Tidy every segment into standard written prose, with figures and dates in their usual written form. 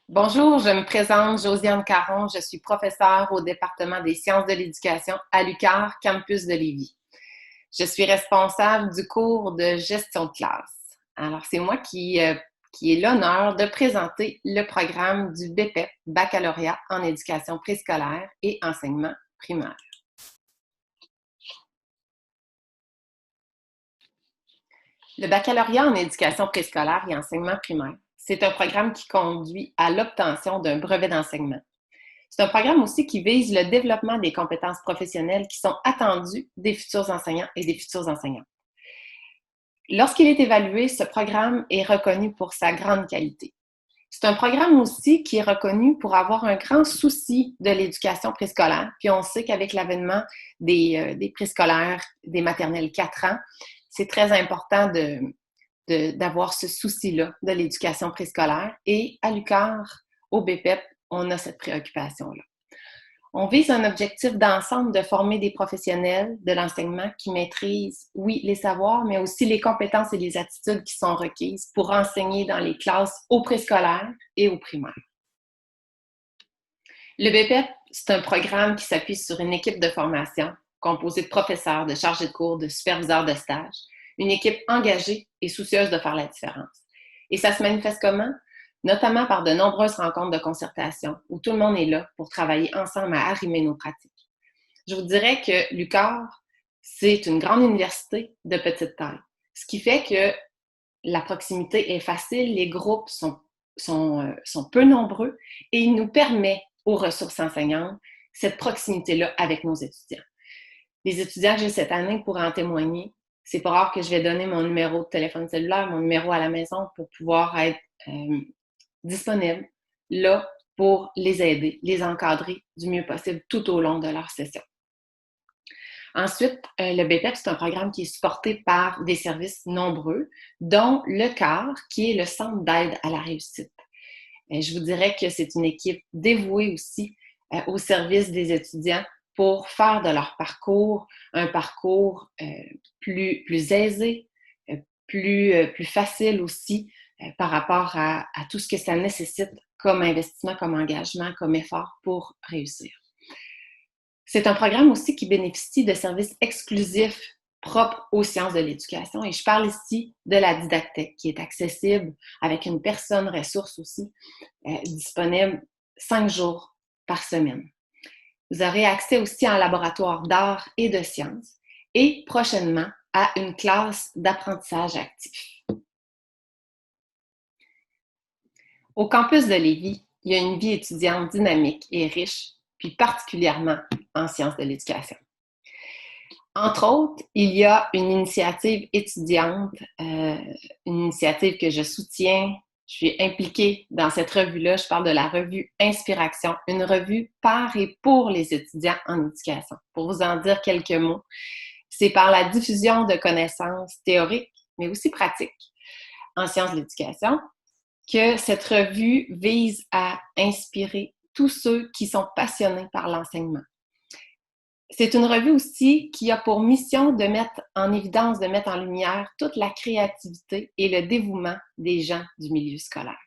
Bonjour, je me présente Josiane Caron, je suis professeure au département des sciences de l'éducation à l'UQAR, campus de Lévis. Je suis responsable du cours de gestion de classe. Alors, c'est moi qui ai l'honneur de présenter le programme du BEPEP, baccalauréat en éducation préscolaire et enseignement primaire. Le baccalauréat en éducation préscolaire et enseignement primaire, c'est un programme qui conduit à l'obtention d'un brevet d'enseignement. C'est un programme aussi qui vise le développement des compétences professionnelles qui sont attendues des futurs enseignants et des futures enseignantes. Lorsqu'il est évalué, ce programme est reconnu pour sa grande qualité. C'est un programme aussi qui est reconnu pour avoir un grand souci de l'éducation préscolaire. Puis on sait qu'avec l'avènement des préscolaires, des maternelles 4 ans, c'est très important d'avoir ce souci-là de l'éducation préscolaire. Et à l'UQAR, au BEPEP, on a cette préoccupation-là. On vise un objectif d'ensemble de former des professionnels de l'enseignement qui maîtrisent, oui, les savoirs, mais aussi les compétences et les attitudes qui sont requises pour enseigner dans les classes au préscolaire et au primaire. Le BEPEP, c'est un programme qui s'appuie sur une équipe de formation composée de professeurs, de chargés de cours, de superviseurs de stage, une équipe engagée et soucieuse de faire la différence. Et ça se manifeste comment? Notamment par de nombreuses rencontres de concertation où tout le monde est là pour travailler ensemble à arrimer nos pratiques. Je vous dirais que l'UQAR, c'est une grande université de petite taille, ce qui fait que la proximité est facile, les groupes sont peu nombreux et il nous permet aux ressources enseignantes cette proximité-là avec nos étudiants. Les étudiants que j'ai cette année pourraient en témoigner. C'est pas rare que je vais donner mon numéro de téléphone cellulaire, mon numéro à la maison pour pouvoir être disponible là pour les aider, les encadrer du mieux possible tout au long de leur session. Ensuite, le BEPEP, c'est un programme qui est supporté par des services nombreux, dont le CAR, qui est le Centre d'aide à la réussite. Je vous dirais que c'est une équipe dévouée aussi au service des étudiants pour faire de leur parcours un parcours plus aisé, plus facile aussi par rapport à tout ce que ça nécessite comme investissement, comme engagement, comme effort pour réussir. C'est un programme aussi qui bénéficie de services exclusifs propres aux sciences de l'éducation. Et je parle ici de la didactèque qui est accessible avec une personne ressource aussi disponible 5 jours par semaine. Vous aurez accès aussi à un laboratoire d'art et de sciences et prochainement à une classe d'apprentissage actif. Au campus de Lévis, il y a une vie étudiante dynamique et riche, puis particulièrement en sciences de l'éducation. Entre autres, il y a une initiative étudiante, une initiative que je soutiens. Je suis impliquée dans cette revue-là. Je parle de la revue Inspiration, une revue par et pour les étudiants en éducation. Pour vous en dire quelques mots, c'est par la diffusion de connaissances théoriques, mais aussi pratiques en sciences de l'éducation, que cette revue vise à inspirer tous ceux qui sont passionnés par l'enseignement. C'est une revue aussi qui a pour mission de mettre en évidence, de mettre en lumière toute la créativité et le dévouement des gens du milieu scolaire.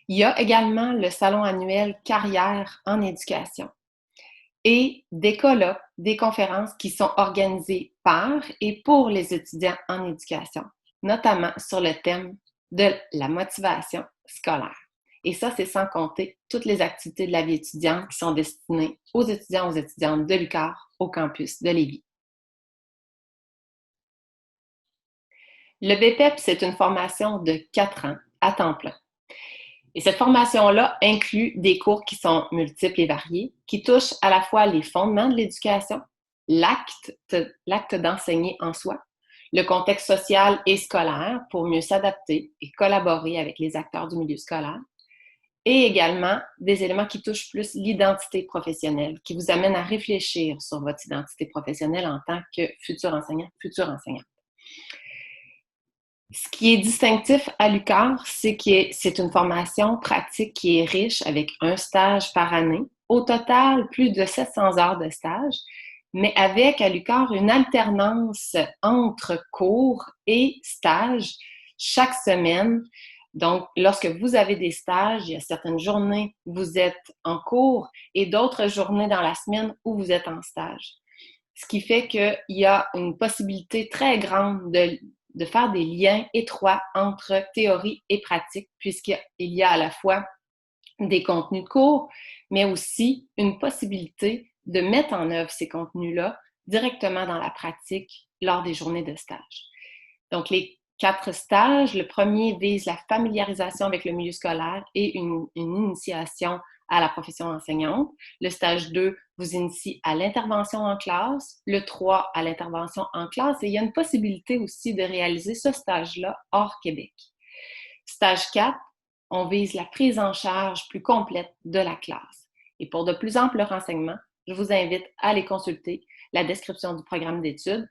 Il y a également le salon annuel Carrière en éducation et des colloques, des conférences qui sont organisées par et pour les étudiants en éducation, notamment sur le thème de la motivation scolaire. Et ça, c'est sans compter toutes les activités de la vie étudiante qui sont destinées aux étudiantes de l'UQAR au campus de Lévis. Le BEPEP, c'est une formation de 4 ans à temps plein. Et cette formation-là inclut des cours qui sont multiples et variés, qui touchent à la fois les fondements de l'éducation, l'acte d'enseigner en soi, le contexte social et scolaire pour mieux s'adapter et collaborer avec les acteurs du milieu scolaire, et également des éléments qui touchent plus l'identité professionnelle, qui vous amènent à réfléchir sur votre identité professionnelle en tant que futur enseignant, future enseignante. Ce qui est distinctif à l'UQAR, c'est que c'est une formation pratique qui est riche avec un stage par année. Au total, plus de 700 heures de stage, mais avec à l'UQAR une alternance entre cours et stage chaque semaine Donc, lorsque vous avez des stages, il y a certaines journées où vous êtes en cours et d'autres journées dans la semaine où vous êtes en stage. Ce qui fait qu'il y a une possibilité très grande de faire des liens étroits entre théorie et pratique, puisqu'il y a à la fois des contenus de cours, mais aussi une possibilité de mettre en œuvre ces contenus-là directement dans la pratique lors des journées de stage. Donc, les 4 stages, le premier vise la familiarisation avec le milieu scolaire et une initiation à la profession enseignante. Le stage 2 vous initie à l'intervention en classe. Le 3 à l'intervention en classe. Et il y a une possibilité aussi de réaliser ce stage-là hors Québec. Stage 4, on vise la prise en charge plus complète de la classe. Et pour de plus amples renseignements, je vous invite à aller consulter la description du programme d'études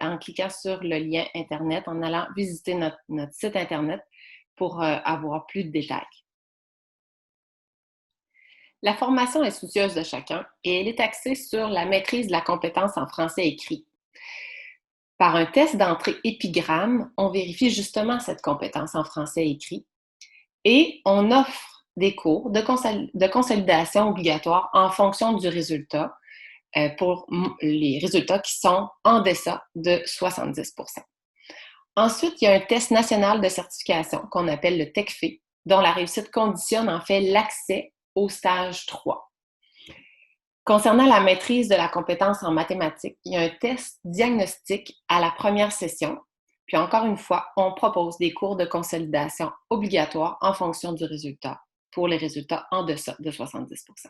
en cliquant sur le lien Internet, en allant visiter notre site Internet pour avoir plus de détails. La formation est soucieuse de chacun et elle est axée sur la maîtrise de la compétence en français écrit. Par un test d'entrée épigramme, on vérifie justement cette compétence en français écrit et on offre des cours de consolidation obligatoire en fonction du résultat pour les résultats qui sont en deçà de 70 %. Ensuite, il y a un test national de certification qu'on appelle le TECFE, dont la réussite conditionne en fait l'accès au stage 3. Concernant la maîtrise de la compétence en mathématiques, il y a un test diagnostique à la première session. Puis encore une fois, on propose des cours de consolidation obligatoires en fonction du résultat, pour les résultats en deçà de 70 %.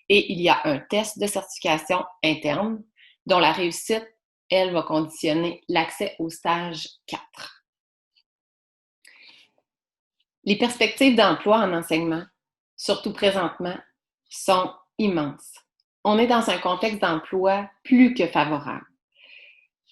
Et il y a un test de certification interne dont la réussite, elle, va conditionner l'accès au stage 4. Les perspectives d'emploi en enseignement, surtout présentement, sont immenses. On est dans un contexte d'emploi plus que favorable.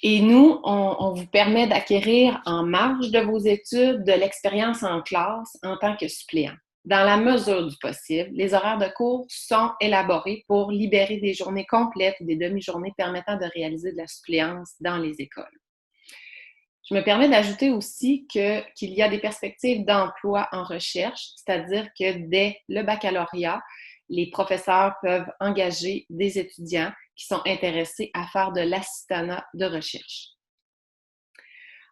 Et nous, on vous permet d'acquérir en marge de vos études de l'expérience en classe en tant que suppléant. Dans la mesure du possible, les horaires de cours sont élaborés pour libérer des journées complètes ou des demi-journées permettant de réaliser de la suppléance dans les écoles. Je me permets d'ajouter aussi qu'il y a des perspectives d'emploi en recherche, c'est-à-dire que dès le baccalauréat, les professeurs peuvent engager des étudiants qui sont intéressés à faire de l'assistanat de recherche.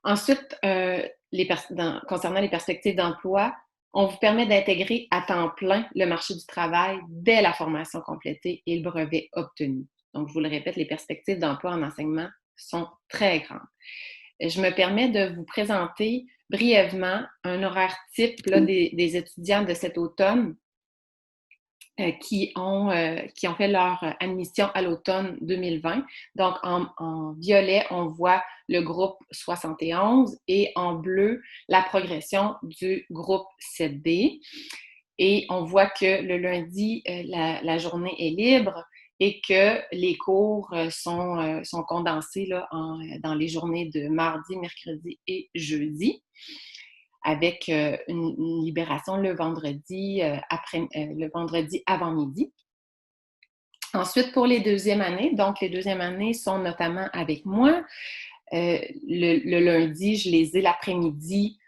Ensuite, concernant les perspectives d'emploi, on vous permet d'intégrer à temps plein le marché du travail dès la formation complétée et le brevet obtenu. Donc, je vous le répète, les perspectives d'emploi en enseignement sont très grandes. Je me permets de vous présenter brièvement un horaire type là, des étudiants de cet automne qui ont fait leur admission à l'automne 2020. Donc, en violet, on voit le groupe 71 et en bleu, la progression du groupe 7B. Et on voit que le lundi, la journée est libre et que les cours sont condensés là, dans les journées de mardi, mercredi et jeudi, avec une libération le vendredi avant midi. Ensuite, pour les deuxièmes années, donc les deuxièmes années sont notamment avec moi. Le lundi, je les ai l'après-midi,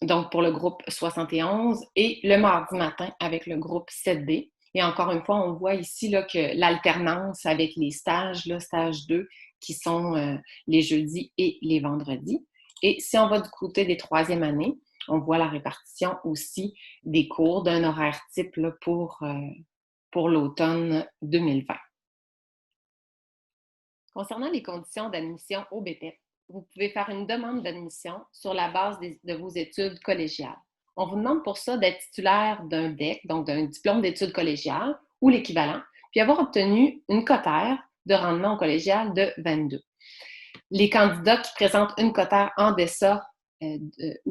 donc pour le groupe 71, et le mardi matin avec le groupe 7B. Et encore une fois, on voit ici là, que l'alternance avec les stages, là, stage 2, qui sont les jeudis et les vendredis. Et si on va du côté des troisièmes années, on voit la répartition aussi des cours d'un horaire type là, pour l'automne 2020. Concernant les conditions d'admission au BTEP, vous pouvez faire une demande d'admission sur la base de vos études collégiales. On vous demande pour ça d'être titulaire d'un DEC, donc d'un diplôme d'études collégiales ou l'équivalent, puis avoir obtenu une cotère de rendement au collégial de 22. Les candidats qui présentent une cotère en deçà,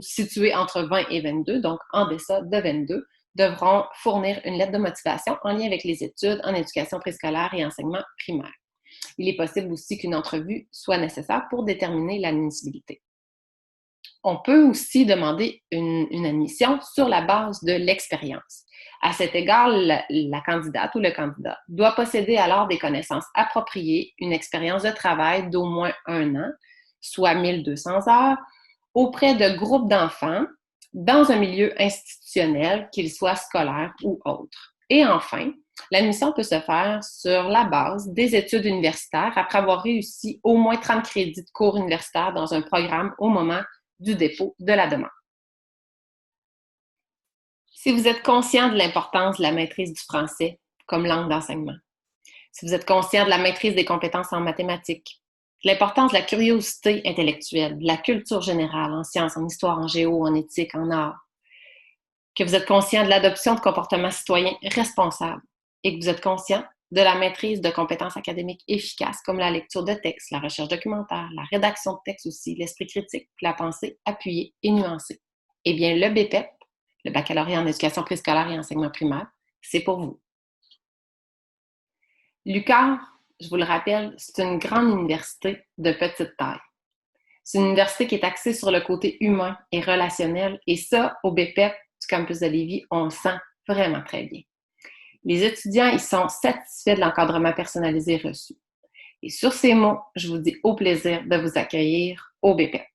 située entre 20 et 22, donc en deçà de 22, devront fournir une lettre de motivation en lien avec les études en éducation préscolaire et enseignement primaire. Il est possible aussi qu'une entrevue soit nécessaire pour déterminer l'admissibilité. On peut aussi demander une admission sur la base de l'expérience. À cet égard, la candidate ou le candidat doit posséder alors des connaissances appropriées, une expérience de travail d'au moins 1 an, soit 1200 heures, auprès de groupes d'enfants dans un milieu institutionnel, qu'il soit scolaire ou autre. Et enfin, l'admission peut se faire sur la base des études universitaires après avoir réussi au moins 30 crédits de cours universitaires dans un programme au moment du dépôt de la demande. Si vous êtes conscient de l'importance de la maîtrise du français comme langue d'enseignement, si vous êtes conscient de la maîtrise des compétences en mathématiques, de l'importance de la curiosité intellectuelle, de la culture générale en sciences, en histoire, en géo, en éthique, en art, que vous êtes conscient de l'adoption de comportements citoyens responsables et que vous êtes conscient de la maîtrise de compétences académiques efficaces comme la lecture de textes, la recherche documentaire, la rédaction de textes aussi, l'esprit critique, la pensée appuyée et nuancée. Eh bien, le BEPEP, le baccalauréat en éducation préscolaire et enseignement primaire, c'est pour vous. L'UQAR, je vous le rappelle, c'est une grande université de petite taille. C'est une université qui est axée sur le côté humain et relationnel, et ça, au BEPEP du campus de Lévis, on le sent vraiment très bien. Les étudiants, ils sont satisfaits de l'encadrement personnalisé reçu. Et sur ces mots, je vous dis au plaisir de vous accueillir au BEPEP.